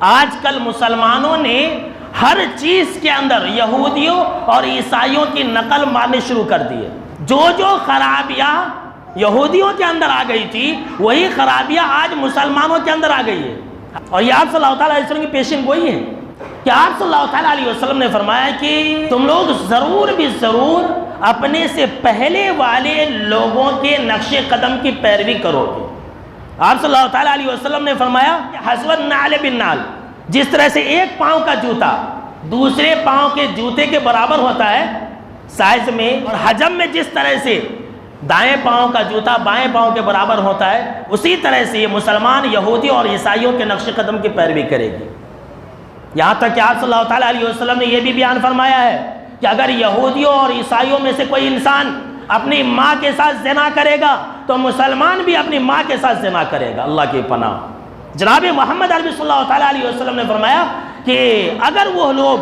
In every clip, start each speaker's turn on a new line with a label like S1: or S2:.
S1: آج کل مسلمانوں نے ہر چیز کے اندر یہودیوں اور عیسائیوں کی نقل مارنی شروع کر دی ہے۔ جو خرابیاں یہودیوں کے اندر آ گئی تھی وہی خرابیاں آج مسلمانوں کے اندر آ گئی ہے۔ اور یہ آپ صلی اللہ علیہ وسلم کی پیشن گوئی ہے کہ آپ صلی اللہ علیہ وسلم نے فرمایا کہ تم لوگ ضرور بھی ضرور اپنے سے پہلے والے لوگوں کے نقش قدم کی پیروی کرو گے۔ آپ صلی اللہ علیہ وسلم نے فرمایا حسب النعل بالنعل، جس طرح سے ایک پاؤں کا جوتا دوسرے پاؤں کے جوتے کے برابر ہوتا ہے سائز میں اور حجم میں، جس طرح سے دائیں پاؤں کا جوتا بائیں پاؤں کے برابر ہوتا ہے، اسی طرح سے یہ مسلمان یہودی اور عیسائیوں کے نقش قدم کی پیروی کرے گی۔ یہاں تک کہ آپ صلی اللہ علیہ وسلم نے یہ بھی بیان فرمایا ہے کہ اگر یہودیوں اور عیسائیوں میں سے کوئی انسان اپنی ماں کے ساتھ زنا کرے گا تو مسلمان بھی اپنی ماں کے ساتھ زنا کرے گا، اللہ کی پناہ۔ جناب محمد عربی صلی اللہ علیہ وسلم نے فرمایا کہ اگر وہ لوگ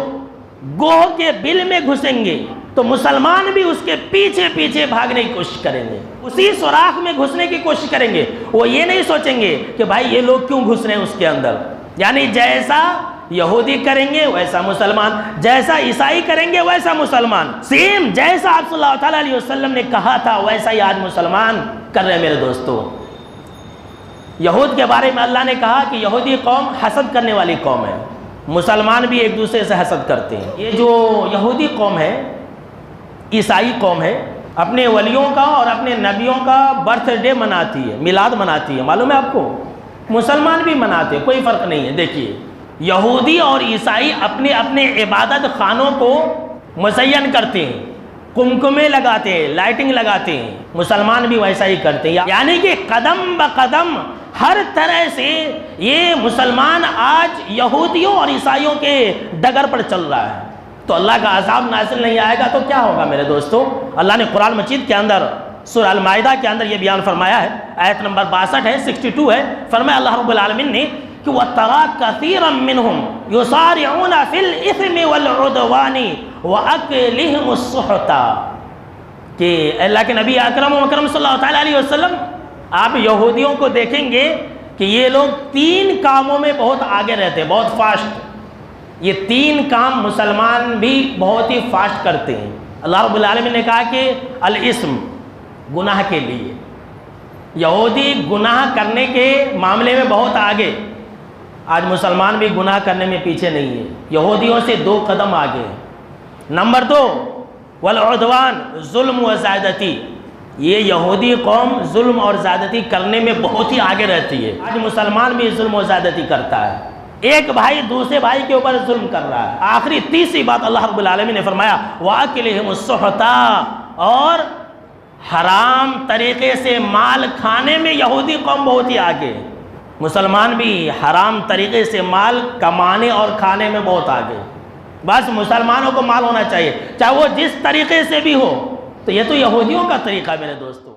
S1: گوہ کے بل میں گھسیں گے تو مسلمان بھی اس کے پیچھے پیچھے بھاگنے کی کوشش کریں گے، اسی سوراخ میں گھسنے کی کوشش کریں گے۔ وہ یہ نہیں سوچیں گے کہ بھائی یہ لوگ کیوں گھس رہے ہیں اس کے اندر، یعنی جیسا یہودی کریں گے ویسا مسلمان، جیسا عیسائی کریں گے ویسا مسلمان، سیم جیسا آپ صلی اللہ علیہ وسلم نے کہا تھا ویسا ہی آج مسلمان کر رہے ہیں۔ میرے دوستو، یہود کے بارے میں اللہ نے کہا کہ یہودی قوم حسد کرنے والی قوم ہے، مسلمان بھی ایک دوسرے سے حسد کرتے ہیں۔ یہ جو یہودی قوم ہے، عیسائی قوم ہے، اپنے ولیوں کا اور اپنے نبیوں کا برتھ ڈے مناتی ہے، میلاد مناتی ہے، معلوم ہے آپ کو؟ مسلمان بھی مناتے ہیں، کوئی فرق نہیں ہے۔ دیکھیے، یہودی اور عیسائی اپنے اپنے عبادت خانوں کو مزین کرتے ہیں، کمکمے لگاتے ہیں، لائٹنگ لگاتے ہیں، مسلمان بھی ویسا ہی کرتے ہیں، یعنی کہ قدم بقدم ہر طرح سے یہ مسلمان آج یہودیوں اور عیسائیوں کے ڈگر پر چل رہا ہے۔ تو اللہ کا عذاب نازل نہیں آئے گا تو کیا ہوگا میرے دوستو؟ اللہ نے قرآن مجید کے اندر سورہ المائدہ کے اندر یہ بیان فرمایا ہے، آیت نمبر 62 ہے، 62 ہے، فرمایا اللہ رب العالمین نے کہ وَتَرَى كَثِيرًا مِّنْهُمْ يُسَارِعُونَ فِي الْإِثْمِ وَالْعُدْوَانِ وَأَكْلِهِمُ السُّحْتَ، کہ اللہ کے نبی اکرم و مکرم صلی اللہ علیہ وسلم آپ یہودیوں کو دیکھیں گے کہ یہ لوگ 3 کاموں میں بہت آگے رہتے ہیں، بہت فاسٹ۔ یہ 3 کام مسلمان بھی بہت ہی فاسٹ کرتے ہیں۔ اللہ رب العالمین نے کہا کہ الاسم، گناہ کے لیے، یہودی گناہ کرنے کے معاملے میں بہت آگے، آج مسلمان بھی گناہ کرنے میں پیچھے نہیں ہے، یہودیوں سے 2 قدم آگے۔ نمبر 2 والعدوان، ظلم و زیادتی، یہ یہودی قوم ظلم اور زیادتی کرنے میں بہت ہی آگے رہتی ہے۔ آج مسلمان بھی ظلم و زیادتی کرتا ہے، ایک بھائی دوسرے بھائی کے اوپر ظلم کر رہا ہے۔ آخری تیسری بات اللہ رب العالمین نے فرمایا وَأَكْلِهِمُ السُّحْتَ، اور حرام طریقے سے مال کھانے میں یہودی قوم بہت ہی آگے، مسلمان بھی حرام طریقے سے مال کمانے اور کھانے میں بہت آگے۔ بس مسلمانوں کو مال ہونا چاہیے، چاہے وہ جس طریقے سے بھی ہو، تو یہ تو یہودیوں کا طریقہ ہے میرے دوستوں۔